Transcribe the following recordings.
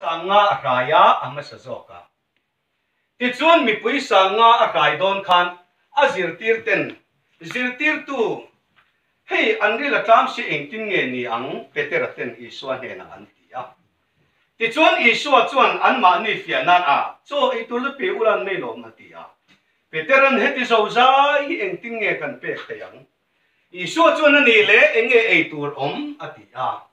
Sanga raya ama sazoka. Tichuan mi pui sanga a rai don khan a zirtir tu hei anri la tlam si engtin nge ni ang peteraten iswa he na an tia. Tichuan iswa chuan an ma ni fianan a so itul pe ulan me lo ma tia. Peteran heti so zai engtin nge kan pe khayang. Iswa chuan ni le enge eitur atia.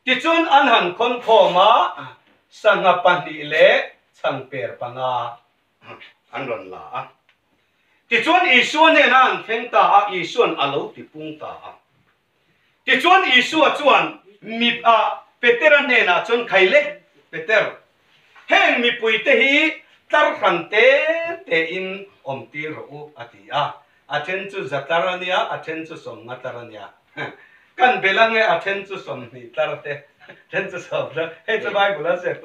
Tichuan an han kon khoma sanga pandi le chang per panga an ron la ti chuan Isua ne na an thleng ta a Isuan alo ti pung ta ti chuan Isua chuan mi Peter ne na chuan khaile Peter heng mi pui te hi tar khan te in om ti ro ati athen chu zatarania athen chu som matarania kan belange athen chu som ni tar te ten to solve the hey the Bible as if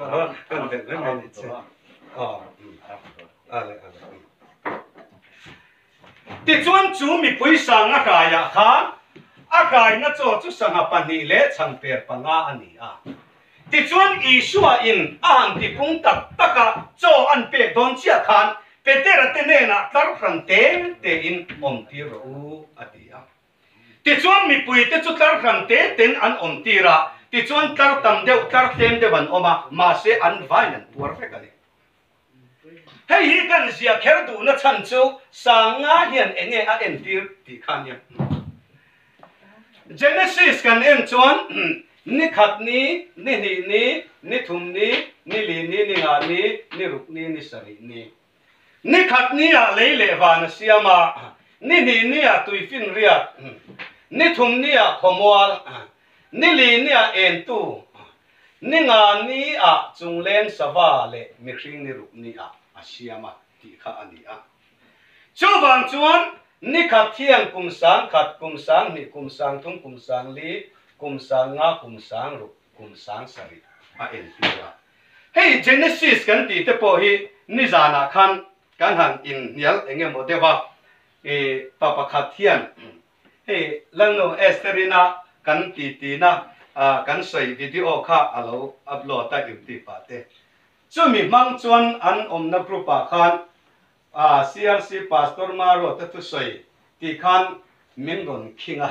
ti chuan chu mi pui sang a kaya khan a kai na cho chu sanga pani le chang per panga ani ti chuan Isua in an ti pung tak taka cho an pe don chia khan Peter te ne na tar khan te in om ti ro ati ti chuan mi pui te chu tar khan te ten an om ti ra ti chuan tar tam deuh tar tem de ban oma ma se an violent perfect ani hei hi kan zia kher du na chan chu sanga hian enge a entir ti khan ya Genesis kan en chuan ni khat ni ni thum ni li ni nga ni ruk ni sari ni khat ni a leile van siama ni a tuifin ria ni thum ni a khomwal ni li ni a en tu ni nga ni a chunglen sawa le mihring ni ruk ni a asiama ti kha ani chu wang chuan ni khat thiang kum sang ni kum sang thum kum sang li kum sang nga kum sang ruk kum sang sari a en tira hey Genesis kan ti te po hi ni zana khan kan han in nial enge mo dewa papa khat thian hey langno esterina kan ti na kan soi video kha alo upload ta youtube pa te chumi mang chuan an omna grupa khan CRC pastor maro ta tu soi ti khan mingon kinga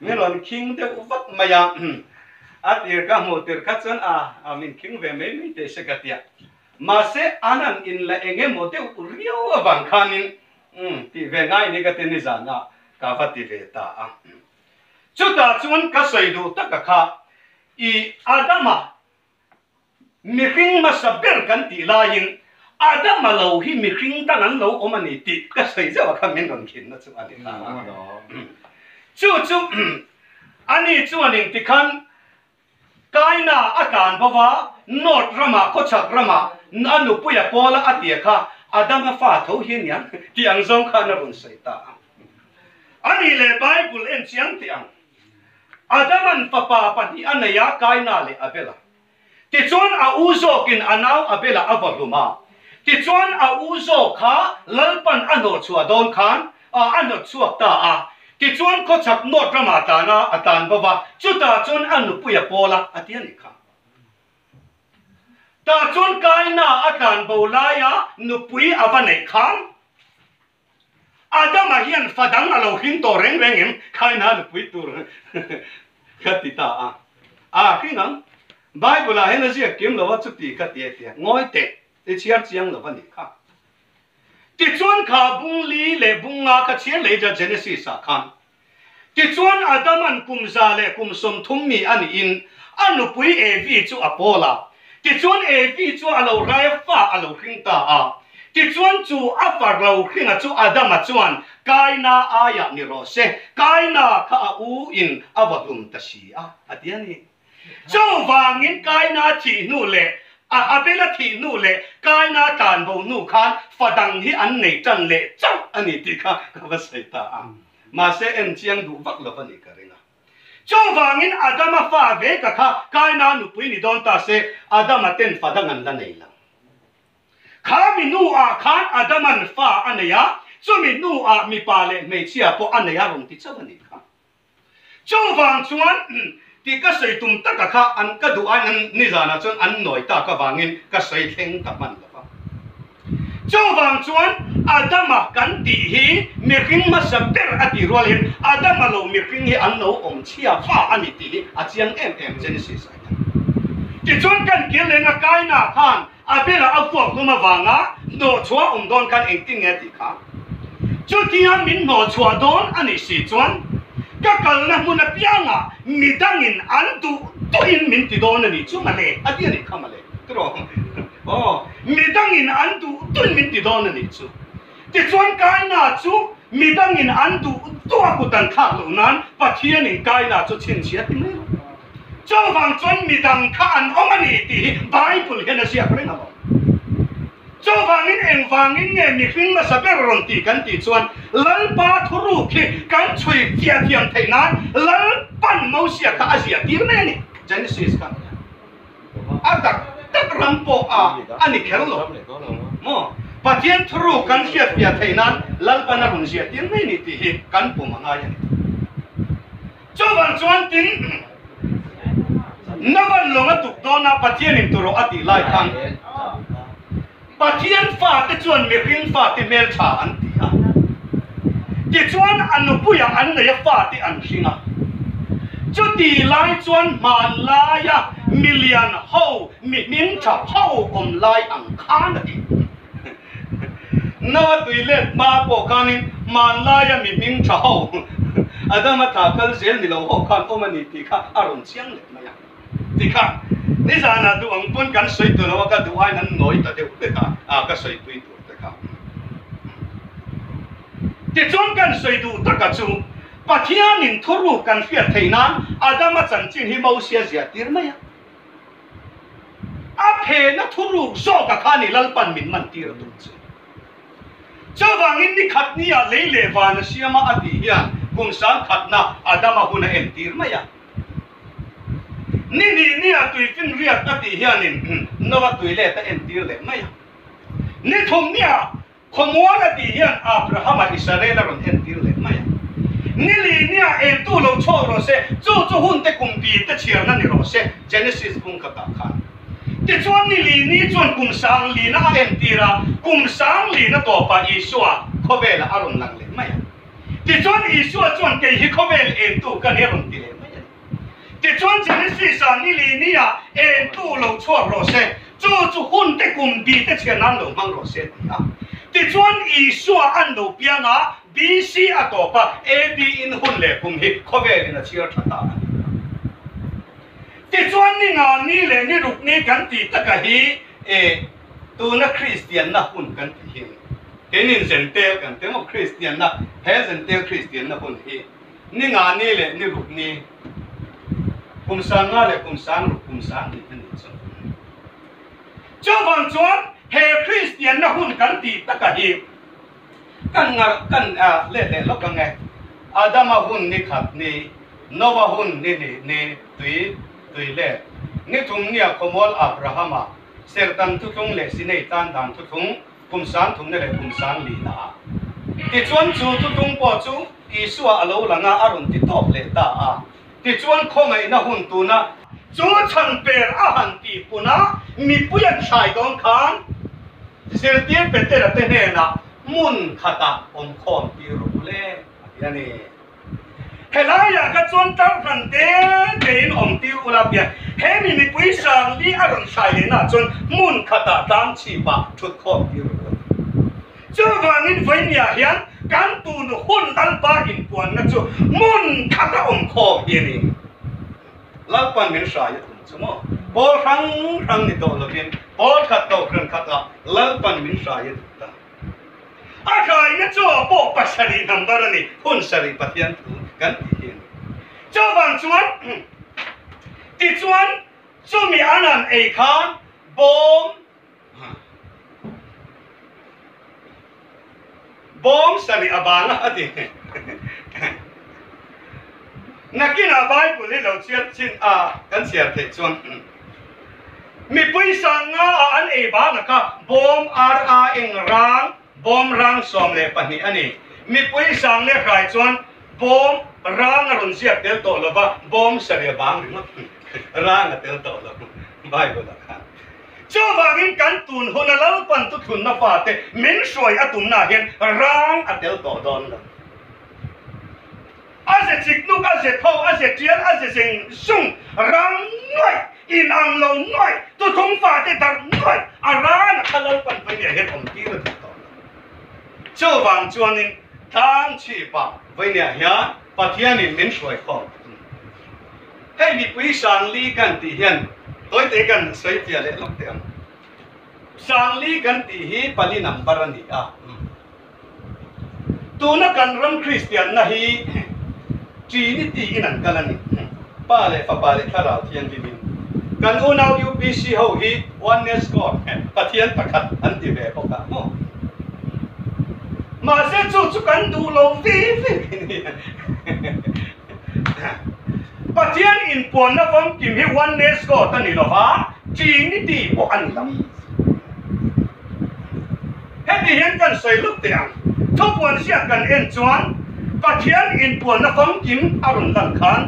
mingon king te uvat maya atir ka motir ka chuan min king ve me te sekatia ma se anan in la enge mote uriyo bang khanin ti ve ngai ni ka te ni zana ka fati ve ta chuta chuan ka saidu taka kha I adama mihring masaber kan ti lain adama lo hi mihring tanan lo omani ti ka sai jawa kha min ron khin na chu ani ta chu ani chu aning ti khan kaina akan bawa not rama kochak rama anu puya pola atia kha adama fa tho hin yang tiang zong kha na ron sai ta ani le bible en chiang tiang Adaman papa pani anaya kaina le abela. Ti chuan a uzo kin anau abela avaluma. Ti chuan a uzo kha lalpan ano chua don khan ano chuak ta Ti chuan ko chak no drama ta na atan bawa chuta chuan anu puya pola atian kha. Ta chuan kaina atan bolaya nu pui avane khan. Adama hian fadang alo hin to reng rengem kaina nu pui tur. Katita khingang Bible la hen zia kim lo wat chuti khatie te ngoi te ti chiar chiang lo van ni kha ti chuan kha bung li le bunga ka chiar le ja Genesis a khan ti chuan adam an kum za le kum som thum mi an in anu pui ev chu apola ti chuan ev chu alo rai fa alo khing ta ti chuan chu afar lo khing a chu adam a chuan kaina aya ni ro se kaina kha u in avadum tashi atiani chu wangin kaina thi nu le abela thi nu le kaina tan bo nu khan fadang hi an nei chan le chau ani ti kha ka sai ta ma se en chiang du vak lo pani karinga chu wangin adama fa ve ka kha kaina nu pui ni don ta se adama ten fadang an la nei la khami nu khan adaman fa anaya chumi nu mi pale me chia po anaya rong ti chawani kha chu wang chuan ti ka sei tum ta ka kha an ka du an ni zana chon an noi ta ka wangin ka sei thleng ta man la châu vàng chuan Adama kan ti hi mi king ma saber ati rolin Adama lo mi king hi an lo om chia fa ani ti a chiang em Genesis ti chuan kan kia lenga kai na khan abela afok numa wanga no chua don kan engting nge ti kha chu tia min no chua don ani si chuan ka kal na muna pianga midangin an tu in min ti don ani chu male ati ani khamale tro midangin an tu min ti don ani chu ti chuan kai na chu midangin an tu aku tan kha lo nan pathian in kai na chu chin chia ti me châu vàng chuan midang kha an omani ti Bible hena sia prenga châu vàng in nghe mi phim mà saber ron ti kan ti chuan lal pa thuru khi kan chui tia thiam thei nan lal pan mau sia kha asia ti me ni Genesis kan adak tak rampo ani kherlo mo pathian thuru kan sia tia thei nan lal pan na hun sia ti me ni ti kan pu manga ya châu vàng chuan tin navan longa tuk dona pathian in turo ati lai khang pathian fa te chuan mi ring fa te mel tha an ti ha ti chuan anu puya an ne fa te an singa chu ti lai chuan man laya million ho mi min tha ho om lai ang khan ti nawa tuilet ma po kanin man laya mi min tha ho adama tha kal zel ni lo ho khan omani ti kha aron chiang le maya ti kha ni sana tu ang pun kan soi tu lo ka du ai nan noi ta de te ta ka soi tu te kha ti chon kan soi du ta ka chu pathian in thuru kan fiat theinan adama chan chin hi mau sia zia tir maya a phe na thuru so ka khani lalpan min man tir tu chu chawangin ni khatnia leile wan siama ati hian kum sang khatna adama huna en tir maya ni atui fin riat ati hianin nowa tuile ta en tir le maya ni thum nia khomwal ati hian Abraham a Israel ron en tir le maya ni li nia en tu lo cho ro se chu hun te kum pi te chiar na ni ro se Genesis kum ka ta khan ti chuan ni li ni chuan kum sang li na en tira kum sang li na to pa Isua khobela aron lang le maya ti chuan Isua chuan ke hi khobel en tu ka ne ron ti le ti chuan Genesis ni li nia en tu lo cho ro se chu hun te kum pi te chiar nan lo mang ro se ti chuan Isua an lo pianga BC atopa AD in hun le kum hi khobel na chiar thata ti chuan ni nga ni le ni ruk ni kan ti ta ka hi tu na Christian na hun kan ti hi henin zentel kan te mo Christian na he zentel Christian na hun hi ni nga ni le ni ruk ni kum sang nga le kum sang ruk kum sang ni kan ni chu wang chuan he Christian na hun kan ti ta ka hi kan le lo kan ngai Adama hun ni khat ni Noah hun ni tui le ni thum nia komol Abrahama sertan tu thung le sinei tan dan tu thung kum sang thum ne le kum sang li na ti chuan chu tu thung po chu Isua alo langa aron ti top le ta ti chuan khongai na hun tu na chu chan per a han ti puna mi puyan sai dong khan sir tian petera te ne na mun khata om khom ti ru le yani helaya ka chuan tar khan te in om ti ula pia he mi pui sang li aron sai le na chuan mun khata tam chi ba thut khom ti ru chu wangin voinia hian kan tu nu hun dal ba in puan na chu mun khata om khom hi ni lalpan min sa ya chu mo bol rang ni to lo bin bol khat to kran khata lalpan min sa ya ta akai na chu po pasari number ni hun sari pathian kan hin chu wang chuan ti chuan chu mi anan ei khan bom sari abanga ati nakina Bible le lo chiat chin kan siar the chuan mi pui sang nga an ei ba na ka bom eng rang bom rang som le pani ani mi pui sang le khai chuan บอมร่างอรุณเสียเตลโตลว่าบอมเสียบางหรือมั้งร่างเตลโตลใบก็ได้ครับเจ้าว่ากินกันตุนคนละปันตุทุนนาฟาเตมินสวยอตุนนาเห็นร่างเตลโตดอนละอาเสจิกนุกอาเสทออาเสเจียนอาเสสิงซุงร่างน้อยอินอังลงน้อยตุทงฟาเตตังน้อยอาร่างขลังปันไปเนี่ยเห็นผมที่มันต่อเจ้าว่าจวนนินทางชีปะไปเนี่ยเฮียปัทยานิมินสวยของให้มีปุยสังลีกันตีเห็นตัวเด็กกันสวยเจียเลยลงเตียงสังลีกันตีฮีปลีนัมบารันดีอ่ะตัวนักการรัมคริสเตียนนะฮีจีนิตีอินันกันนี่ป้าเลยฟ้าป้าเลยข้าราวเทียนดิมินกันอุณาวยูพีซีเขาฮีวันเนสกอร์ปัทยานตะขัดอันตีเบปกะโมมาเสจุจุกันดูโลฟีฟีปัจจัยอินปวนนะฟังกิมฮิวันเนสก็ตันนี่หรอฮะจีนิตีพวกอันนั้นเฮ็ดที่เห็นกันใส่ลูกเตียงทุกวันเสียกันเอ็นจวนปัจจัยอินปวนนะฟังกิมอรุณลังคัน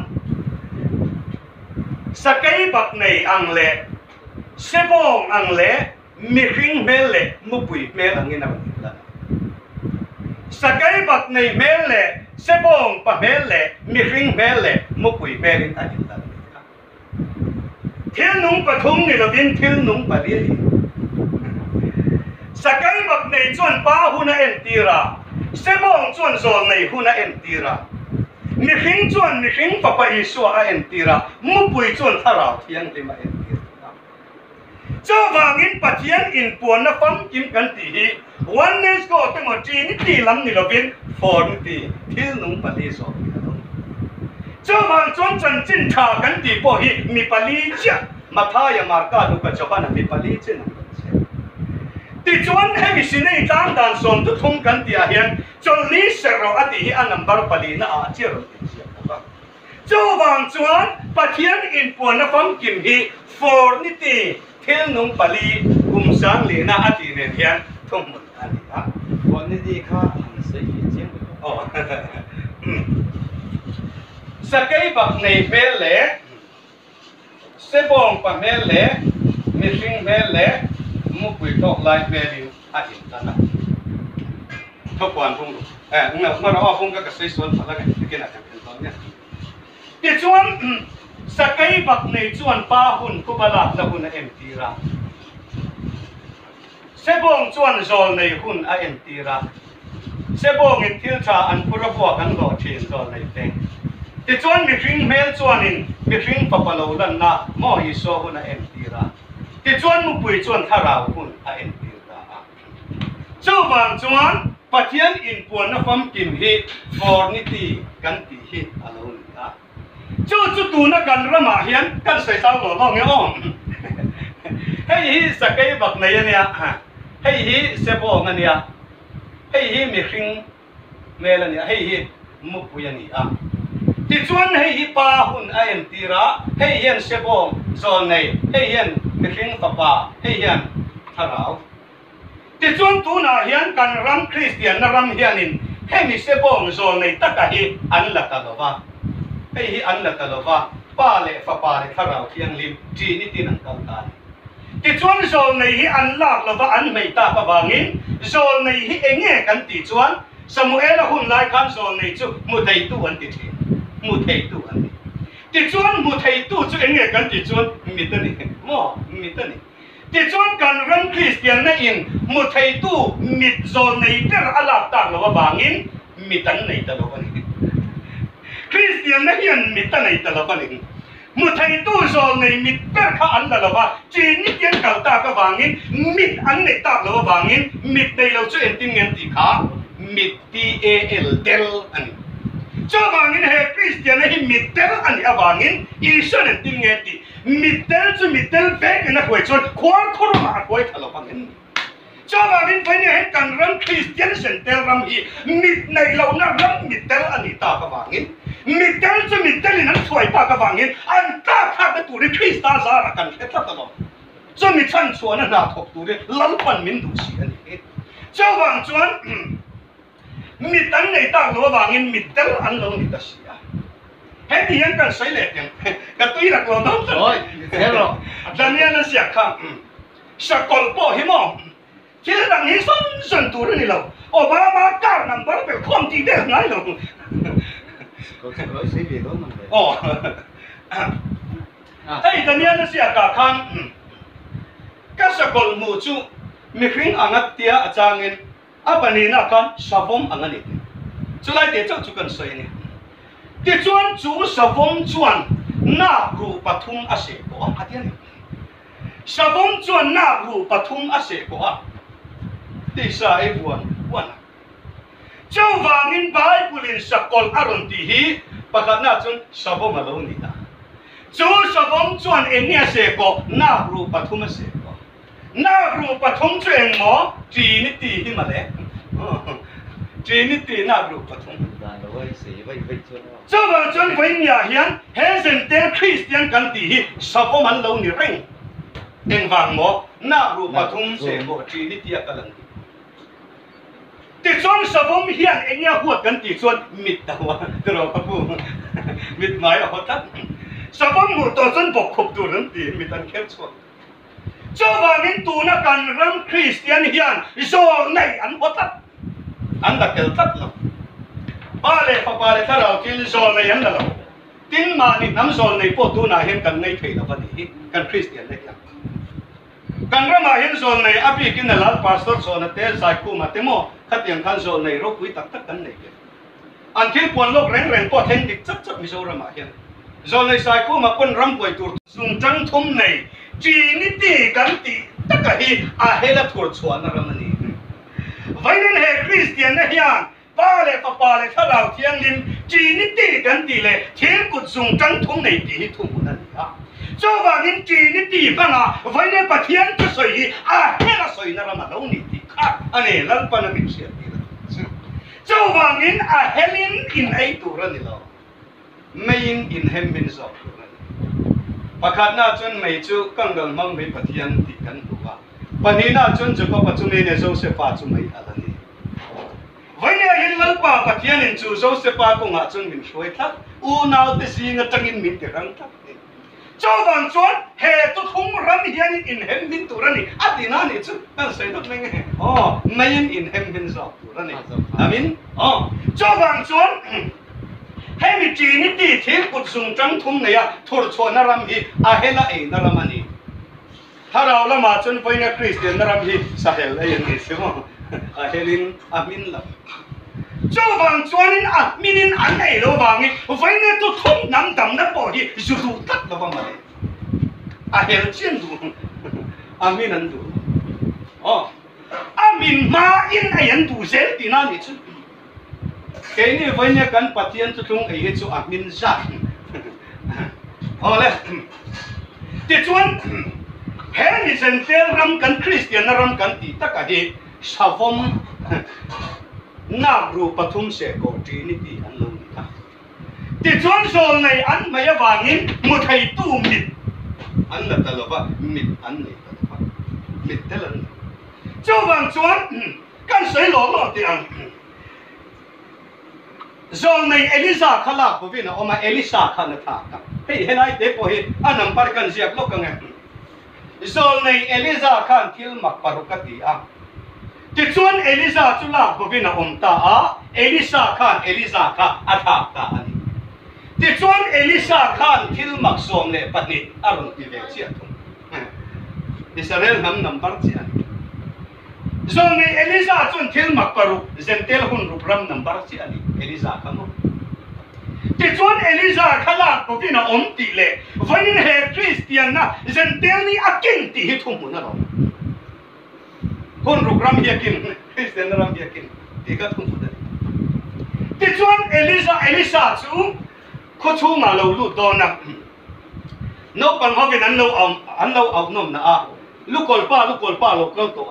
สกัยบักในอังเลเซบองอังเลมิริงเมเลมุปุยเมลังเงินอะไรสกัยบักในเมลเล่เซบองปะเมลเล่มิริงเมลเล่มุกุยเมลินอันนี้ตั้งเที่ยวนุ่งปะทุ่งนี่เราดินเที่ยวนุ่งปะเรียสกัยบักในจวนป้าหุนเอ็นตีระเซบองจวนโซนในหุนเอ็นตีระมิริงจวนมิริงปะปะอิสัวเอ็นตีระมุกุยจวนทาราวเที่ยงที่มาเอ็นตีระเจ้าบางินปัจจัยอินปวนนะฟังกิมกันตีวันนี้ก็ต้องมาจีนตีลำนี่เราเป็นฟอร์มตีที่นุ่งปลีสอบเจ้าบางจนจันจินทากันตีพอฮีมีปลีเจ้ามาท้ายมาร์กาดูกับชาวบ้านมีปลีเจ้าตีจวนให้มีสิ่งในต่างด่านส่วนทุกทงกันตีอาเฮียนจนลิเซโรอติฮีอันนับปลีน่าอาเจียรุติเจ้าเจ้าบางจวนปัจจัยอินปวนนะฟังกิมฮีฟอร์นิตีที่นุ่งปลีกุมสังลีน่าอาติเนียนทุ่มหมดอันนี้อ่ะวันนี้ดีค่ะหันเสียเจียงอ๋อสกัยบักในเมลเล่เซบองปะเมลเล่มิริงเมลเล่มุกุยตอกลายเมลิวอาอินตันนะทุกวันพุ่งดูเมื่อเราพุ่งก็กระซิบส่วนพลังที่กินอาจารย์เป็นตอนเนี้ยที่ชวนสกัยบักในชวนป้าหุ่นกุบลาและหุ่นเอ็มตีราเซบองจวนโซลในหุ่นเอ็มตีราเซบองอินทิลชาอันพุระพวกันโลชีนโซลในเต็งที่ชวนมีฟิงเมลชวนอินมีฟิงปะปะโลลันนะมอฮิโซหุ่นเอ็มตีราที่ชวนมุปุยชวนทาราวหุ่นเอ็มตีราเจ้าบางชวนปัจจัยอินปวนนะฟัมกิมฮีฟอร์นิตีกันตีฮีอโลนอ่ะเจ้าจุดตูนักการระมาเฮียนกันใส่สาวหล่อล่อเงี้ยอ้อมให้ฮีสกัยบักในเนี่ยให้ฮีเซบองเนี่ยให้ฮีมีฟิงเมลเนี่ยให้ฮีมุปุยนี่อ่ะที่ชวนให้ฮีปาหุ่นเอ็มตีระให้เฮียนเซบองโซนในให้เฮียนมีฟิงปะปาให้เฮียนทาราวที่ชวนตูน่าเฮียนกันรำคริสเตียนนะรำเฮียนินให้มีเซบองโซนในตักฮีอันละตลอดว่าให้ฮีอันละตลอดว่าป้าเล่ฟ้าป้าเล่ทาราวเทียงลิมจีนิตินังกันตาที่ชวนโซนในฮีอันลากแล้วว่าอันไม่ตาปะบางินโซนในฮีเองเงี้ยกันที่ชวนสมุเอลหุ่นไล่ขันโซนในจู่มุทัยตู้อันที่ที่มุทัยตู้อันนี้ที่ชวนมุทัยตู้จู่เองเงี้ยกันที่ชวนมิตรนี่มั่วมิตรนี่ที่ชวนกันรันคริสเตียนนั่นเองมุทัยตู้มิตรโซนในเป็นอะไรต่างแล้วว่าบางินมิตรในตลอดนี่คริสเตียนนั่นเองมิตรในตลอดนี่มุทัยตู้โซนในมิตรเป็นข้าอันละว่าจีนนี่ยังเก่าตากระบางินมิตรอันในตากแล้วว่าบางินมิตรในเราช่วยเอ็นติเงินตีขามิตร TAL เดลอันนี้เจ้าบางินเฮคริสเตียนให้มิตรเดลอันนี้บางินอีส่วนเอ็นติเงินตีมิตรเดลจะมิตรเดลเบกนะคุยชนควานคุรุมาคุยทะเลาะกันเจ้าบางินไปเนี่ยให้กันรันคริสเตียนเซนเตอร์รัมฮีมิตรในเรานะรัมมิตรเดลอันนี้ตากระบางินมิตรจะมิตรนั้นช่วยตากระบางินอันตาข้าไปตัวนี้คริสตาซาระกันแค่ตลอดจะมีชั้นส่วนน่าถกตัวนี้ลัลปันมินดูสิอันนี้เจ้าบางส่วน mi tan nei ta lo wangin mi tel an lo ni ta sia he ti yan kan sai le tiang ka tui rak lo nom rồi thế rồi Daniel sia kham sa kol po hi mo thil dang hi son tu ni lo Obama car number be khom ti de ngai lo có xây về đó mà oh hey Daniel sia ka kham ka sa kol mu chu mi khring angat tia achangin apani na kan savom angani chulai te chau chu kan soi ni ti chuan chu savom chuan na ru pathum ase ko atian savom chuan na ru pathum ase ko ti sa e buan chau wangin bible sakol aron ti hi pakatna chun savom alo ni ta chu savom chuan enia se ko na ru pathum ase na ru pathum chueng mo trinity hi male trinity na ru pathum là nó ấy sẽ vậy vậy cho nó cho vào chân với nhà hiền heaven tên Christian kan ti hi sapo man lo ni reng en vang mo na ru pathum se mo trinity akalang ti chon sapo mi hian enya huat kan ti chon mit tawa tro pa pu mit mai ho tat sapo mu to chon bok khop tu ran ti mit an khel chon cho vào những tu na kan ram Christian hian zo nei an hotat an da kel tat lo ba le tha lo til zo nei an da lo tin ma ni nam zo nei po tu na hian kan nei thei lo ba ni kan Christian le kan ram ma hian zo nei api kin na lal pastor zo na te sai ku ma te mo khatiang khan zo nei ro pui tak tak kan nei ke an thil pon lok reng po theng dik chap chap mi zo ram ma hian zo nei sai ku ma pon ram poi tur sung chang thum nei Trinity kan ti takahi ahela thur chuan na ramani vainen he Christian na hian pale tharau thiang lim Trinity kan ti le thil kut sung chang thum nei ti thum na ha cho wangin Trinity banga vainen pathian ka soi ahela soi na ramalo ni ti kha ane lal pana min sia ti cho wangin ahelin in ai turan ni lo main in hem min zo pakhat na chun mai chu kangal mang mai pathian ti kan huwa panina chun chu pa pachune ne Josepha chu mai alani vaina hin lal pa pathian in chu Josepha ko nga chun min hloi thak u naw te singa tangin min te rang thak chawang chuan he tu thum ram hian in hem min turani atina ni chu kan sei dok meng oh main in hem min zo turani amin oh chawang chuan Hemi Trinity thil put sung chang thum ne ya thur chho na ram hi ahela e na ramani tharau lama chun poina Christian na ram hi sahel ai ni simo ahelin amin la chawang chuanin aminin an ei lo wangi vaine tu thum nam dam na po hi zuru tak lo ma ahel chen du amin an du oh amin ma in ayan du zel tina ni chu cái này với nhau cần phát triển cho chúng ấy cho admin ra, ole, thì chuan, hè ni sen tel ram cần Christian ram cần tí tất cả đi savom na ru pathum se ko Trinity an lo ni ta, thì chuan sol này an mày wangin một thầy tu mit, an là talo ba mit an này ta, mit telan, cho vàng chuan, kan sấy lỗ thì ăn. Zol nei Elisa khala ko vina oma Elisa khana tha ka hei henai te po hi anam par kan ziak lo ka nge zol nei Elisa khan thil mak parukati a ti chuan Elisa chula ko vina ta a Elisa kha atha ka ani ti chuan Elisa khan thil mak som le pani aron ti ve chi athum Israel nam par chi ani zol nei Elisa chun thil mak paru zentel hun rupram number chi ani Elisa kamo ti chuan Elisa khala ko vina ti le vainin he Christian na zentel ni akin ti hi thum na ro hun rupram hi akin Christian ram hi akin ti ka thum da ti chuan Elisa chu ko chu ma lo lu do na no pang ho vin an lo nom na a lu kol pa lo to